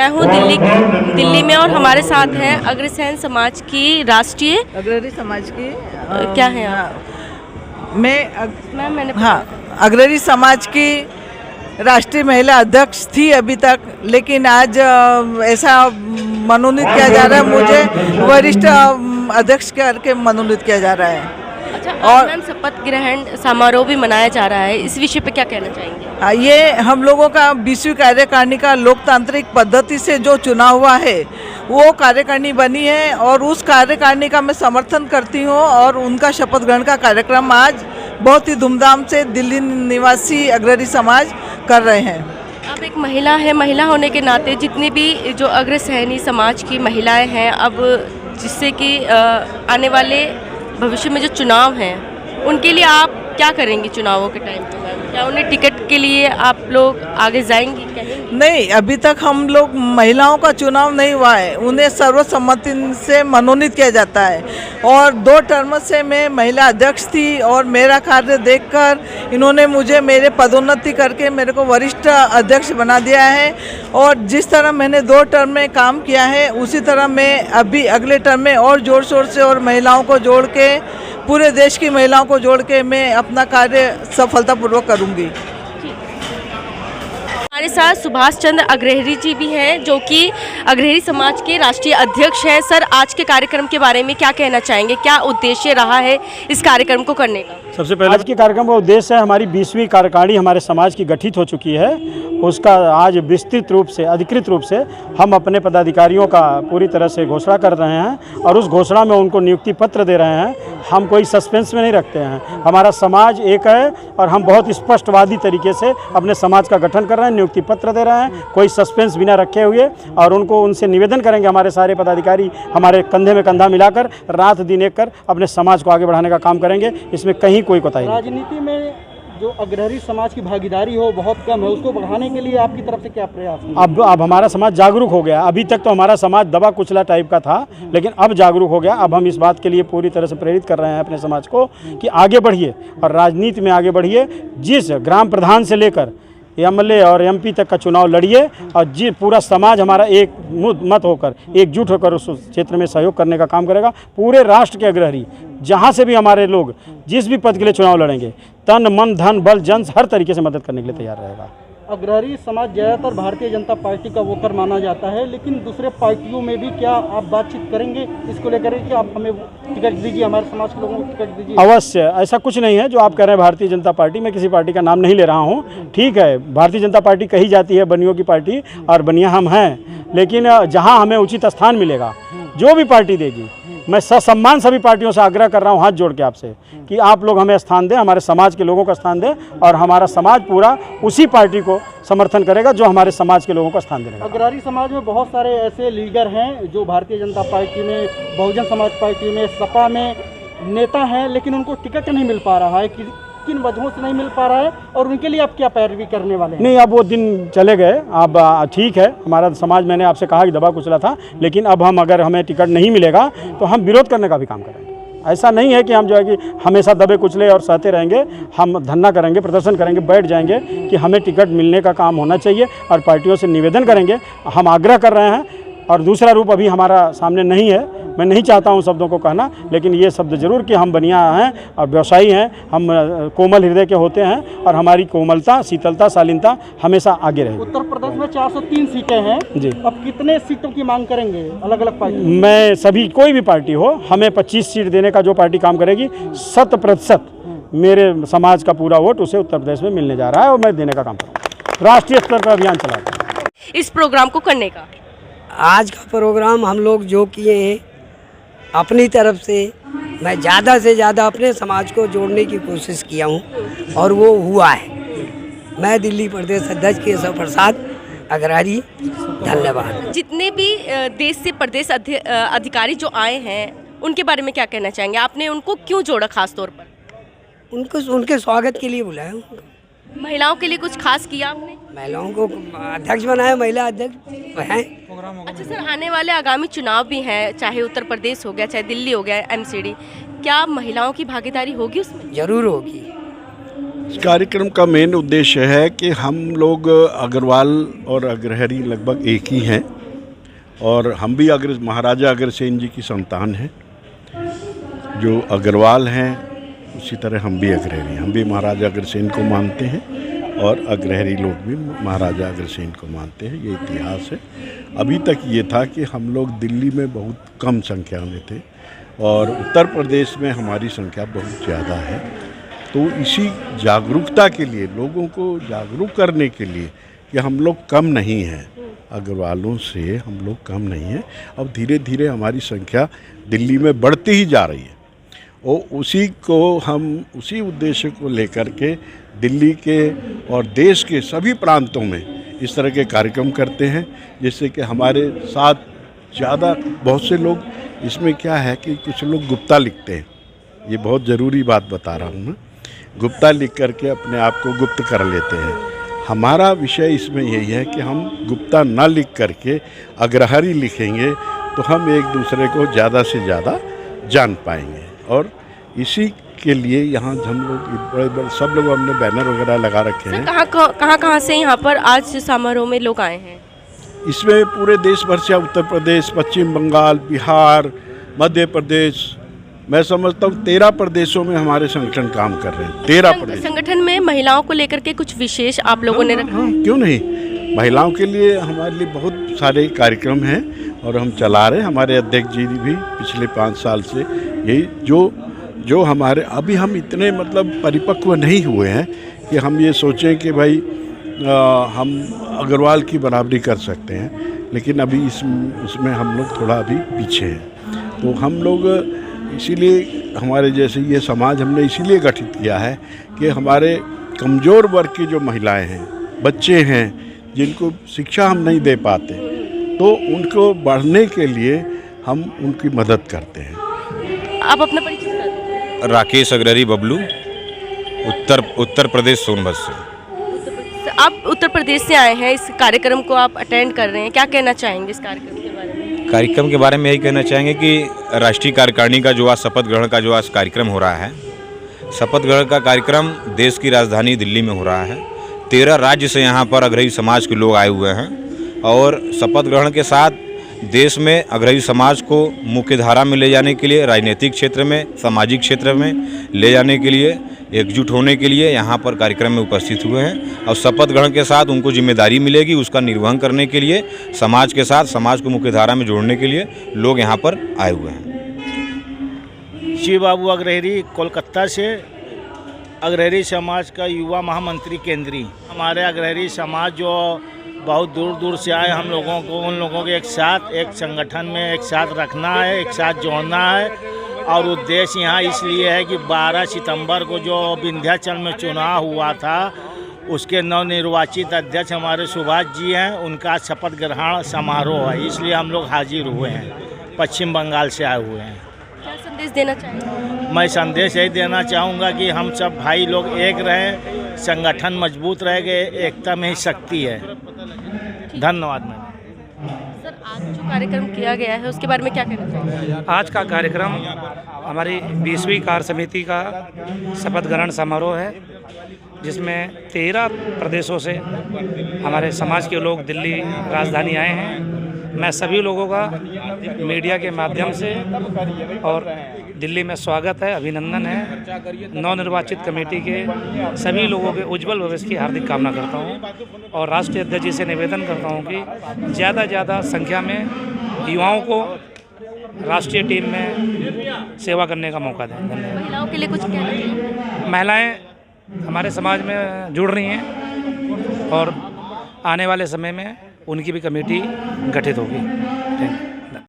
मैं हूँ दिल्ली में और हमारे साथ हैं अग्रसेन समाज की राष्ट्रीय अग्रणी समाज की क्या है आप? मैंने अग्रणी समाज की राष्ट्रीय महिला अध्यक्ष थी अभी तक, लेकिन आज ऐसा मनोनीत किया जा रहा है, मुझे वरिष्ठ अध्यक्ष करके मनोनीत किया जा रहा है। अच्छा, और मैम शपथ ग्रहण समारोह भी मनाया जा रहा है, इस विषय पे क्या कहना चाहेंगे? ये हम लोगों का 20वीं कार्यकारिणी का लोकतांत्रिक पद्धति से जो चुनाव हुआ है वो कार्यकारिणी बनी है और उस कार्यकारिणी का मैं समर्थन करती हूँ और उनका शपथ ग्रहण का कार्यक्रम आज बहुत ही धूमधाम से दिल्ली निवासी अग्रणी समाज कर रहे हैं। अब एक महिला है, महिला होने के नाते जितनी भी जो अग्रसैनी समाज की महिलाएं हैं, अब जिससे कि आने वाले भविष्य में जो चुनाव हैं उनके लिए आप क्या करेंगी चुनावों के टाइम पे? क्या उन्हें टिकट के लिए आप लोग आगे जाएंगी, कहेंगी? नहीं, अभी तक हम लोग महिलाओं का चुनाव नहीं हुआ है, उन्हें सर्वसम्मति से मनोनीत किया जाता है और 2 टर्म से मैं महिला अध्यक्ष थी और मेरा कार्य देखकर इन्होंने मुझे मेरे पदोन्नति करके मेरे को वरिष्ठ अध्यक्ष बना दिया है और जिस तरह मैंने 2 टर्म में काम किया है उसी तरह मैं अभी अगले टर्म में और जोर शोर से और महिलाओं को जोड़ के, पूरे देश की महिलाओं को जोड़ के मैं अपना कार्य सफलतापूर्वक करूंगी। हमारे साथ सुभाष चंद्र अग्रहरी जी भी हैं, जो कि अग्रहरी समाज के राष्ट्रीय अध्यक्ष हैं। सर, आज के कार्यक्रम के बारे में क्या कहना चाहेंगे? क्या उद्देश्य रहा है इस कार्यक्रम को करने का? सबसे पहले आज के कार्यक्रम का उद्देश्य है, हमारी 20वीं कार्यकारिणी हमारे समाज की गठित हो चुकी है, उसका आज विस्तृत रूप से, अधिकृत रूप से हम अपने पदाधिकारियों का पूरी तरह से घोषणा कर रहे हैं और उस घोषणा में उनको नियुक्ति पत्र दे रहे हैं। हम कोई सस्पेंस में नहीं रखते हैं, हमारा समाज एक है और हम बहुत स्पष्टवादी तरीके से अपने समाज का गठन कर रहे हैं, नियुक्ति पत्र दे रहे हैं, कोई सस्पेंस बिना रखे हुए, और उनको उनसे निवेदन करेंगे, हमारे सारे पदाधिकारी हमारे कंधे में कंधा मिलाकर रात दिन एक कर अपने समाज को आगे बढ़ाने का काम करेंगे। इसमें कहीं कोई कोताही नहीं। राजनीति में जो अग्रणी समाज की भागीदारी हो बहुत कम है, उसको बढ़ाने के लिए आपकी तरफ से क्या प्रयास है? अब हमारा समाज जागरूक हो गया। अभी तक तो हमारा समाज दबा कुचला टाइप का था, लेकिन अब जागरूक हो गया। अब हम इस बात के लिए पूरी तरह से प्रेरित कर रहे हैं अपने समाज को कि आगे बढ़िए और राजनीति में आगे बढ़िए। जिस ग्राम प्रधान से लेकर एमएलए और एमपी तक का चुनाव लड़िए और जी पूरा समाज हमारा एक मत होकर, एकजुट होकर उस क्षेत्र में सहयोग करने का काम करेगा। पूरे राष्ट्र के अग्रणी जहाँ से भी हमारे लोग जिस भी पद के लिए चुनाव लड़ेंगे, तन मन धन बल जन हर तरीके से मदद करने के लिए तैयार रहेगा। अग्रणी समाज ज़्यादातर भारतीय जनता पार्टी का वोकर माना जाता है, लेकिन दूसरे पार्टियों में भी क्या आप बातचीत करेंगे इसको लेकर कि आप हमें टिकट दीजिए, हमारे समाज के लोगों को टिकट दीजिए? अवश्य, ऐसा कुछ नहीं है जो आप कह रहे हैं भारतीय जनता पार्टी। मैं किसी पार्टी का नाम नहीं ले रहा हूँ, ठीक है। भारतीय जनता पार्टी कही जाती है बनियों की पार्टी और बनिया हम हैं, लेकिन जहाँ हमें उचित स्थान मिलेगा, जो भी पार्टी देगी, मैं ससम्मान सभी पार्टियों से आग्रह कर रहा हूं हाथ जोड़ के आपसे कि आप लोग हमें स्थान दें, हमारे समाज के लोगों को स्थान दें और हमारा समाज पूरा उसी पार्टी को समर्थन करेगा जो हमारे समाज के लोगों को स्थान देगा। अग्रणी समाज में बहुत सारे ऐसे लीडर हैं जो भारतीय जनता पार्टी में, बहुजन समाज पार्टी में, सपा में नेता हैं, लेकिन उनको टिकट नहीं मिल पा रहा है। किन वजहों से नहीं मिल पा रहा है और उनके लिए आप क्या पैरवी करने वाले हैं? नहीं, अब वो दिन चले गए। अब ठीक है, हमारा समाज, मैंने आपसे कहा कि दबा कुचला था, लेकिन अब हम, अगर हमें टिकट नहीं मिलेगा तो हम विरोध करने का भी काम करेंगे। ऐसा नहीं है कि हम जो है कि हमेशा दबे कुचले और सहते रहेंगे। हम धरना करेंगे, प्रदर्शन करेंगे, बैठ जाएंगे कि हमें टिकट मिलने का काम होना चाहिए और पार्टियों से निवेदन करेंगे। हम आग्रह कर रहे हैं और दूसरा रूप अभी हमारा सामने नहीं है। मैं नहीं चाहता हूं शब्दों को कहना, लेकिन ये शब्द जरूर कि हम बनिया हैं और व्यवसायी हैं, हम कोमल हृदय के होते हैं और हमारी कोमलता, शीतलता, शालीनता हमेशा आगे रहेगी। उत्तर प्रदेश में 403 सीटें हैं जी, अब कितने सीटों की मांग करेंगे अलग अलग पार्टी? मैं सभी, कोई भी पार्टी हो, हमें 25 सीट देने का जो पार्टी काम करेगी, 100% मेरे समाज का पूरा वोट उसे उत्तर प्रदेश में मिलने जा रहा है और मैं देने का काम करूँगा। राष्ट्रीय स्तर पर अभियान चलाऊंगा इस प्रोग्राम को करने का। आज का प्रोग्राम हम लोग जो किए हैं अपनी तरफ से, मैं ज़्यादा से ज़्यादा अपने समाज को जोड़ने की कोशिश किया हूँ और वो हुआ है। मैं दिल्ली प्रदेश अध्यक्ष केशव प्रसाद अग्रणी, धन्यवाद। जितने भी देश से प्रदेश अधिकारी जो आए हैं उनके बारे में क्या कहना चाहेंगे? आपने उनको क्यों जोड़ा खास तौर पर? उनके स्वागत के लिए बुलाया हूँ। महिलाओं के लिए कुछ खास किया आपने? महिलाओं को अध्यक्ष बनाया, महिला अध्यक्ष हैं। अच्छा सर, आने वाले आगामी चुनाव भी हैं, चाहे उत्तर प्रदेश हो गया, चाहे दिल्ली हो गया, एमसीडी, क्या महिलाओं की भागीदारी होगी उसमें? जरूर होगी, इस कार्यक्रम का मेन उद्देश्य है कि हम लोग अग्रवाल और अग्रहरि लगभग एक ही हैं और हम भी महाराजा अग्रसेन जी की संतान हैं। जो अग्रवाल हैं उसी तरह हम भी अग्रहरि, हम भी महाराजा अग्रसेन को मानते हैं और अग्रहरि लोग भी महाराजा अग्रसेन को मानते हैं। ये इतिहास है। अभी तक ये था कि हम लोग दिल्ली में बहुत कम संख्या में थे और उत्तर प्रदेश में हमारी संख्या बहुत ज़्यादा है। तो इसी जागरूकता के लिए, लोगों को जागरूक करने के लिए कि हम लोग कम नहीं हैं, अग्रवालों से हम लोग कम नहीं हैं। अब धीरे धीरे हमारी संख्या दिल्ली में बढ़ती ही जा रही है और उसी उद्देश्य को लेकर के दिल्ली के और देश के सभी प्रांतों में इस तरह के कार्यक्रम करते हैं, जिससे कि हमारे साथ ज़्यादा बहुत से लोग, इसमें क्या है कि कुछ लोग गुप्ता लिखते हैं। ये बहुत ज़रूरी बात बता रहा हूँ मैं, गुप्ता लिख करके अपने आप को गुप्त कर लेते हैं। हमारा विषय इसमें यही है कि हम गुप्ता ना लिख करके अग्रहरि लिखेंगे तो हम एक दूसरे को ज़्यादा से ज़्यादा जान पाएंगे। और इसी के लिए यहाँ हम लोग बड़े सब लोग हमने बैनर वगैरह लगा रखे हैं। कहाँ से यहाँ पर आज समारोह में लोग आए हैं? इसमें पूरे देश भर से, उत्तर प्रदेश, पश्चिम बंगाल, बिहार, मध्य प्रदेश, मैं समझता हूँ 13 प्रदेशों में हमारे संगठन काम कर रहे हैं। 13 प्रदेश। संगठन में महिलाओं को लेकर के कुछ विशेष आप लोगों ने रखा? क्यों नहीं, महिलाओं के लिए हमारे लिए बहुत सारे कार्यक्रम हैं और हम चला रहे हैं। हमारे अध्यक्ष जी भी पिछले 5 साल से यही जो हमारे, अभी हम इतने मतलब परिपक्व नहीं हुए हैं कि हम ये सोचें कि भाई हम अग्रवाल की बराबरी कर सकते हैं, लेकिन अभी उसमें हम लोग थोड़ा अभी पीछे हैं। तो हम लोग इसीलिए हमारे जैसे ये समाज हमने इसीलिए गठित किया है कि हमारे कमज़ोर वर्ग की जो महिलाएं हैं, बच्चे हैं, जिनको शिक्षा हम नहीं दे पाते, तो उनको बढ़ने के लिए हम उनकी मदद करते हैं। आप अपना परिचय बता दें। राकेश अग्रहरि बबलू, उत्तर प्रदेश सोनभद्र से। आप उत्तर प्रदेश से आए हैं, इस कार्यक्रम को आप अटेंड कर रहे हैं, क्या कहना चाहेंगे इस कार्यक्रम के बारे में? कार्यक्रम के बारे में यही कहना चाहेंगे कि राष्ट्रीय कार्यकारिणी का जो आज शपथ ग्रहण का जो आज कार्यक्रम हो रहा है, शपथ ग्रहण का कार्यक्रम देश की राजधानी दिल्ली में हो रहा है। 13 राज्य से यहाँ पर अग्रही समाज के लोग आए हुए हैं और शपथ ग्रहण के साथ देश में अग्रही समाज को मुख्य धारा में ले जाने के लिए, राजनीतिक क्षेत्र में, सामाजिक क्षेत्र में ले जाने के लिए, एकजुट होने के लिए यहाँ पर कार्यक्रम में उपस्थित हुए हैं और शपथ ग्रहण के साथ उनको जिम्मेदारी मिलेगी, उसका निर्वहन करने के लिए समाज के साथ, समाज को मुख्य धारा में जोड़ने के लिए लोग यहाँ पर आए हुए हैं। शिव बाबू अग्रहरि, कोलकाता से, अग्रहरि समाज का युवा महामंत्री केंद्रीय। हमारे अग्रहरि समाज जो बहुत दूर दूर से आए, हम लोगों को, उन लोगों के एक साथ, एक संगठन में एक साथ रखना है, एक साथ जोड़ना है। और उद्देश्य यहाँ इसलिए है कि 12 सितंबर को जो विंध्याचल में चुनाव हुआ था, उसके नवनिर्वाचित अध्यक्ष हमारे सुभाष जी हैं, उनका शपथ ग्रहण समारोह है, इसलिए हम लोग हाजिर हुए हैं। पश्चिम बंगाल से आए हुए हैं। क्या संदेश देना चाहेंगे? मैं संदेश यही देना चाहूँगा कि हम सब भाई लोग एक रहें, संगठन मजबूत रहेगा, एकता में ही शक्ति है। धन्यवाद। मैम सर, आज जो कार्यक्रम किया गया है उसके बारे में क्या कहना चाहिए? आज का कार्यक्रम हमारी 20वीं कार्य समिति का शपथ ग्रहण समारोह है, जिसमें 13 प्रदेशों से हमारे समाज के लोग दिल्ली राजधानी आए हैं। मैं सभी लोगों का मीडिया के माध्यम से और दिल्ली में स्वागत है, अभिनंदन है। नवनिर्वाचित कमेटी के सभी लोगों के उज्जवल भविष्य की हार्दिक कामना करता हूं और राष्ट्रीय अध्यक्ष जी से निवेदन करता हूं कि ज़्यादा संख्या में युवाओं को राष्ट्रीय टीम में सेवा करने का मौका दें। महिलाओं के लिए कुछ कहना चाहिए? महिलाएं हमारे समाज में जुड़ रही हैं और आने वाले समय में उनकी भी कमेटी गठित होगी। Thank you.